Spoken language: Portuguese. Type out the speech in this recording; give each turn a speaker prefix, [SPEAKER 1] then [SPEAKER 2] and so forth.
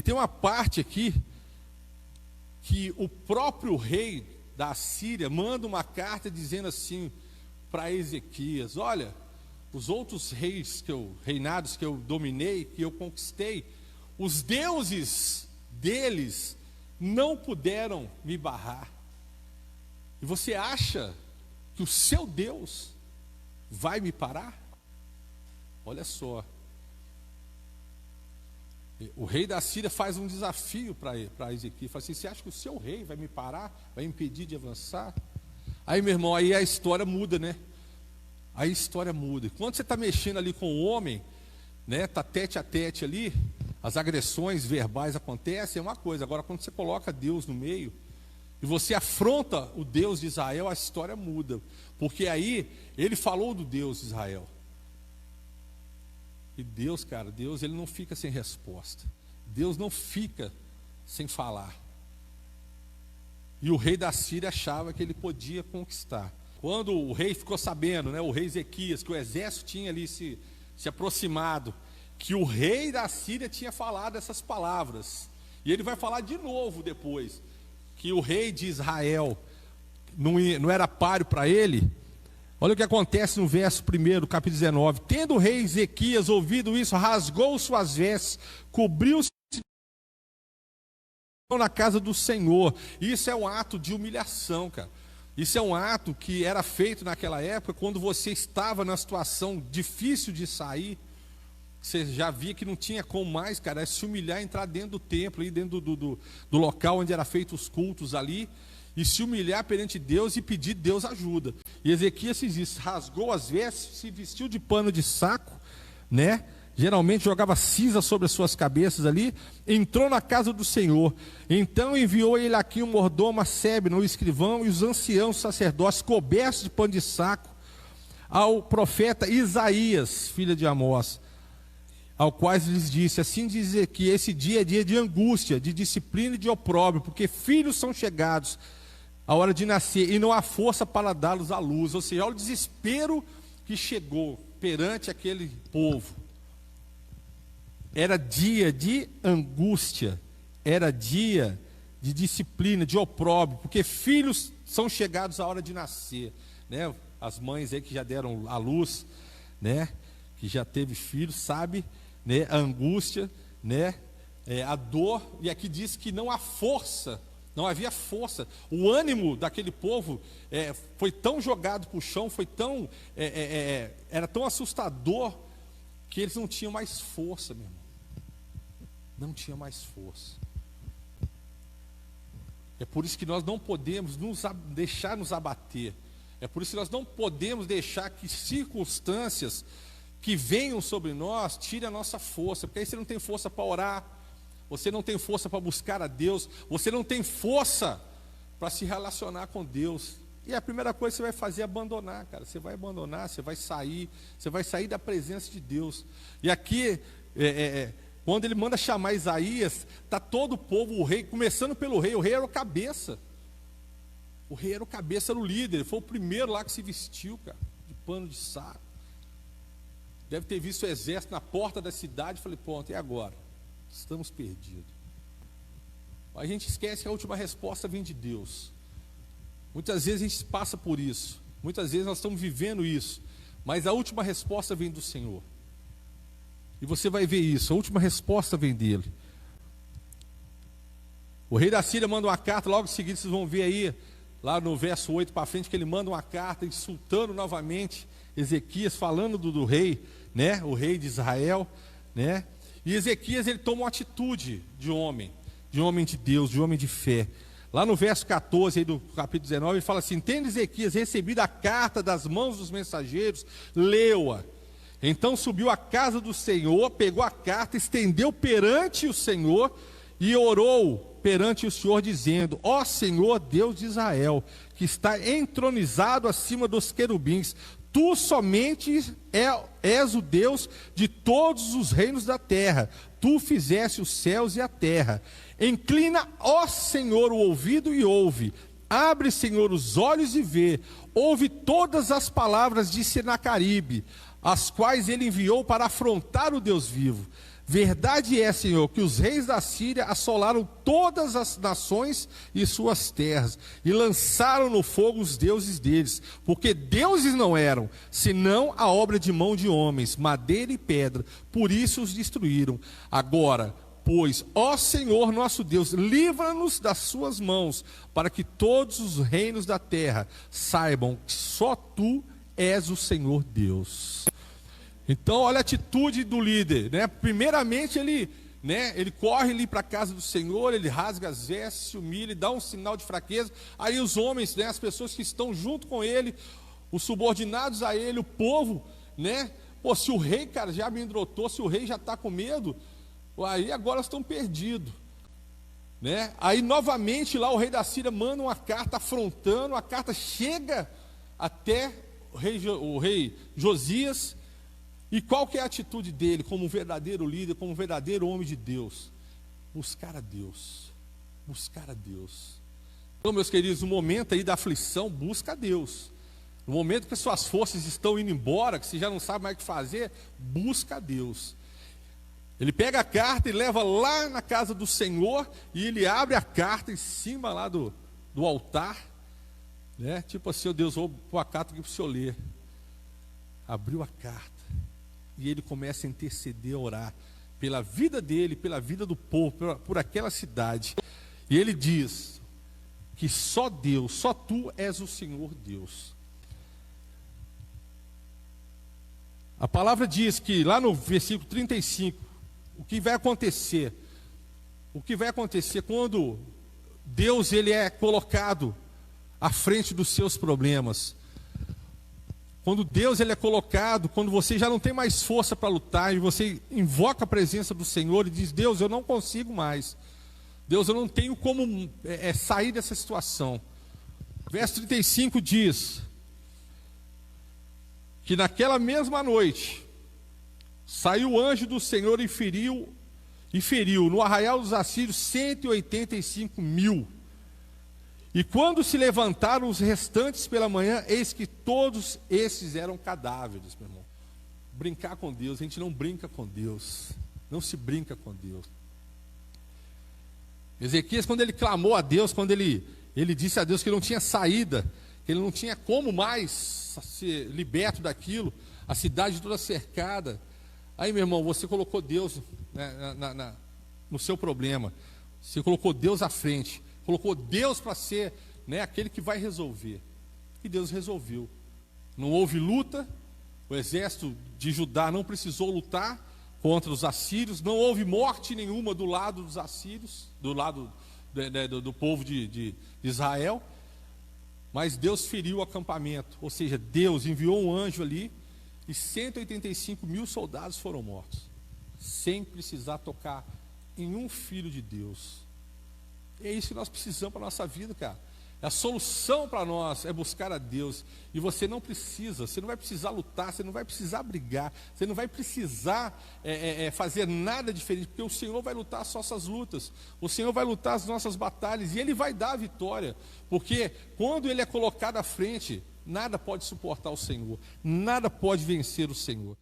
[SPEAKER 1] Tem uma parte aqui que o próprio rei da Assíria manda uma carta dizendo assim para Ezequias: olha, os outros reinados que eu dominei, que eu conquistei, os deuses deles não puderam me barrar. E você acha que o seu Deus vai me parar? Olha só. O rei da Síria faz um desafio para Ezequias. Fala assim: você acha que o seu rei vai me parar? Vai impedir de avançar? Aí, meu irmão, aí a história muda, né? Aí a história muda. Quando você está mexendo ali com o homem, né? Está tete a tete ali, as agressões verbais acontecem, é uma coisa. Agora, quando você coloca Deus no meio e você afronta o Deus de Israel, a história muda. Porque aí ele falou do Deus de Israel. E Deus, cara, Deus, ele não fica sem resposta. Deus não fica sem falar. E o rei da Síria achava que ele podia conquistar. Quando o rei ficou sabendo, né, o rei Ezequias, que o exército tinha ali se aproximado, que o rei da Síria tinha falado essas palavras, e ele vai falar de novo depois, que o rei de Israel não era páreo para ele. Olha o que acontece no verso 1, capítulo 19. Tendo o rei Ezequias ouvido isso, rasgou suas vestes, cobriu-se na casa do Senhor. Isso é um ato de humilhação, cara. Isso é um ato que era feito naquela época, quando você estava na situação difícil de sair. Você já via que não tinha como mais, cara, é se humilhar, entrar dentro do templo, aí dentro do local onde era feito os cultos ali, e se humilhar perante Deus e pedir Deus ajuda. E Ezequias fez isso, rasgou as vestes, se vestiu de pano de saco, né? Geralmente jogava cinza sobre as suas cabeças ali, entrou na casa do Senhor. Então enviou ele aqui o mordomo, a Sebna, o escrivão e os anciãos sacerdotes cobertos de pano de saco ao profeta Isaías, filho de Amós, ao quais lhes disse: assim dizer que esse dia é dia de angústia, de disciplina e de opróbrio, porque filhos são chegados a hora de nascer e não há força para dá-los à luz. Ou seja, olha o desespero que chegou perante aquele povo. Era dia de angústia, era dia de disciplina, de opróbrio, porque filhos são chegados à hora de nascer, né? As mães aí que já deram à luz, né? Que já teve filhos, sabe, né? A angústia, né? A dor. E aqui diz que não há força. Não havia força. O ânimo daquele povo foi tão jogado para o chão, foi tão, era tão assustador, que eles não tinham mais força, meu irmão. Não tinha mais força. É por isso que nós não podemos deixar nos abater. É por isso que nós não podemos deixar que circunstâncias que venham sobre nós tirem a nossa força. Porque aí você não tem força para orar, você não tem força para buscar a Deus, você não tem força para se relacionar com Deus. E a primeira coisa que você vai fazer é abandonar, cara. Você vai abandonar, você vai sair da presença de Deus. E aqui, quando ele manda chamar Isaías, está todo o povo, o rei, começando pelo rei. O rei era o cabeça. O rei era o cabeça, era o líder. Ele foi o primeiro lá que se vestiu, cara, de pano de saco. Deve ter visto o exército na porta da cidade. Falei: pronto, e agora? Estamos perdidos. A gente esquece que a última resposta vem de Deus. Muitas vezes a gente passa por isso. Muitas vezes nós estamos vivendo isso. Mas a última resposta vem do Senhor. E você vai ver isso. A última resposta vem dele. O rei da Síria manda uma carta. Logo em seguida vocês vão ver aí, lá no verso 8 para frente, que ele manda uma carta insultando novamente Ezequias, falando do rei, né? O rei de Israel, né? E Ezequias, ele toma uma atitude de homem de Deus, de homem de fé. Lá no verso 14 aí do capítulo 19, ele fala assim: tendo Ezequias recebido a carta das mãos dos mensageiros, leu-a. Então subiu à casa do Senhor, pegou a carta, estendeu perante o Senhor e orou perante o Senhor, dizendo: ó Senhor, Deus de Israel, que está entronizado acima dos querubins, tu somente és o Deus de todos os reinos da terra. Tu fizeste os céus e a terra. Inclina, ó Senhor, o ouvido e ouve. Abre, Senhor, os olhos e vê. Ouve todas as palavras de Senaqueribe, as quais ele enviou para afrontar o Deus vivo. Verdade é, Senhor, que os reis da Síria assolaram todas as nações e suas terras, e lançaram no fogo os deuses deles, porque deuses não eram, senão a obra de mão de homens, madeira e pedra, por isso os destruíram. Agora, pois, ó Senhor nosso Deus, livra-nos das suas mãos, para que todos os reinos da terra saibam que só Tu és o Senhor Deus. Então, olha a atitude do líder, né? Primeiramente, ele corre ali para a casa do Senhor, ele rasga as vestes, se humilha, ele dá um sinal de fraqueza. Aí os homens, né, as pessoas que estão junto com ele, os subordinados a ele, o povo, né? Pô, se o rei, cara, já amedrontou, se o rei já está com medo, aí agora estão perdidos, né? Aí novamente lá o rei da Síria manda uma carta afrontando, a carta chega até o rei Josias. E qual que é a atitude dele como um verdadeiro líder, como um verdadeiro homem de Deus? Buscar a Deus. Buscar a Deus. Então, meus queridos, no momento aí da aflição, busca a Deus. No momento que suas forças estão indo embora, que você já não sabe mais o que fazer, busca a Deus. Ele pega a carta e leva lá na casa do Senhor, e ele abre a carta em cima lá do altar, né? Tipo assim, oh Deus, vou pôr a carta aqui para o senhor ler. Abriu a carta. E ele começa a interceder, a orar pela vida dele, pela vida do povo, por aquela cidade. E ele diz que só Deus, só Tu és o Senhor Deus. A palavra diz que lá no versículo 35, o que vai acontecer? O que vai acontecer quando Deus ele é colocado à frente dos seus problemas? Quando Deus ele é colocado, quando você já não tem mais força para lutar, e você invoca a presença do Senhor e diz, Deus, eu não consigo mais. Deus, eu não tenho como sair dessa situação. Verso 35 diz, que naquela mesma noite, saiu o anjo do Senhor e feriu no arraial dos assírios 185.000. E quando se levantaram os restantes pela manhã, eis que todos esses eram cadáveres, meu irmão. Brincar com Deus, a gente não brinca com Deus. Não se brinca com Deus. Ezequias, quando ele clamou a Deus, quando ele disse a Deus que não tinha saída, que ele não tinha como mais ser liberto daquilo, a cidade toda cercada. Aí, meu irmão, você colocou Deus, né, no seu problema. Você colocou Deus à frente. Colocou Deus para ser, né, aquele que vai resolver. E Deus resolveu. Não houve luta, o exército de Judá não precisou lutar contra os assírios, não houve morte nenhuma do lado dos assírios, do lado do povo de Israel, mas Deus feriu o acampamento, ou seja, Deus enviou um anjo ali, e 185.000 soldados foram mortos, sem precisar tocar em um filho de Deus. É isso que nós precisamos para a nossa vida, cara. A solução para nós é buscar a Deus. E você não vai precisar lutar, você não vai precisar brigar, você não vai precisar fazer nada diferente, porque o Senhor vai lutar as nossas lutas, o Senhor vai lutar as nossas batalhas, e Ele vai dar a vitória, porque quando Ele é colocado à frente, nada pode suportar o Senhor, nada pode vencer o Senhor.